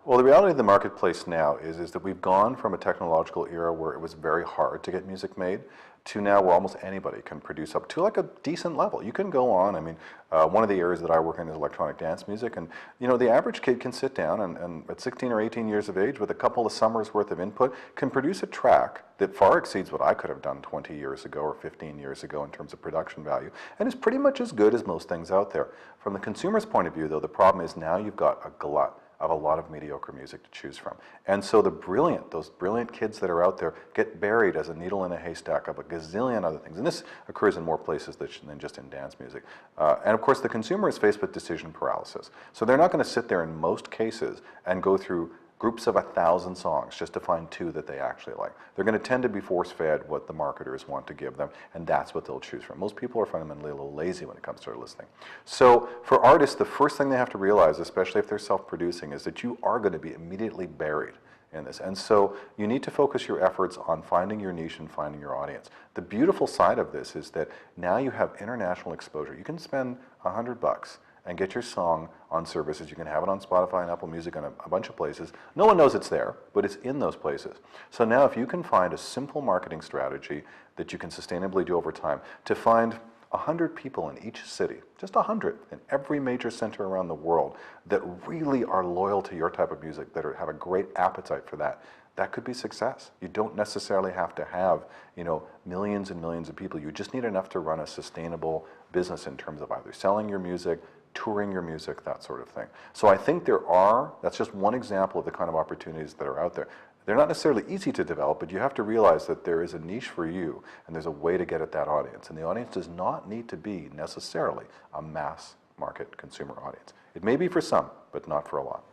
Well, the reality of the marketplace now is that we've gone from a technological era where it was very hard to get music made to now where almost anybody can produce up to like a decent level. You can go on, I mean, one of the areas that I work in is electronic dance music, and the average kid can sit down and at 16 or 18 years of age with a couple of summers worth of input can produce a track that far exceeds what I could have done 20 years ago or 15 years ago in terms of production value, and is pretty much as good as most things out there. From the consumer's point of view, though, the problem is now you've got a glut of a lot of mediocre music to choose from. And so those brilliant kids that are out there get buried as a needle in a haystack of a gazillion other things. And this occurs in more places than just in dance music. And of course, the consumer is faced with decision paralysis. So they're not going to sit there in most cases and go through groups of 1,000 songs just to find 2 that they actually like. They're going to tend to be force-fed what the marketers want to give them, and that's what they'll choose from. Most people are fundamentally a little lazy when it comes to listening. So for artists, the first thing they have to realize, especially if they're self-producing, is that you are going to be immediately buried in this. And so you need to focus your efforts on finding your niche and finding your audience. The beautiful side of this is that now you have international exposure. You can spend $100 and get your song on services. You can have it on Spotify and Apple Music and a bunch of places. No one knows it's there, but it's in those places. So now if you can find a simple marketing strategy that you can sustainably do over time to find 100 people in each city, just 100 in every major center around the world that really are loyal to your type of music, that have a great appetite for that, that could be success. You don't necessarily have to have, millions and millions of people. You just need enough to run a sustainable business in terms of either selling your music, touring your music, that sort of thing. So I think that's just one example of the kind of opportunities that are out there. They're not necessarily easy to develop, but you have to realize that there is a niche for you, and there's a way to get at that audience. And the audience does not need to be necessarily a mass market consumer audience. It may be for some, but not for a lot.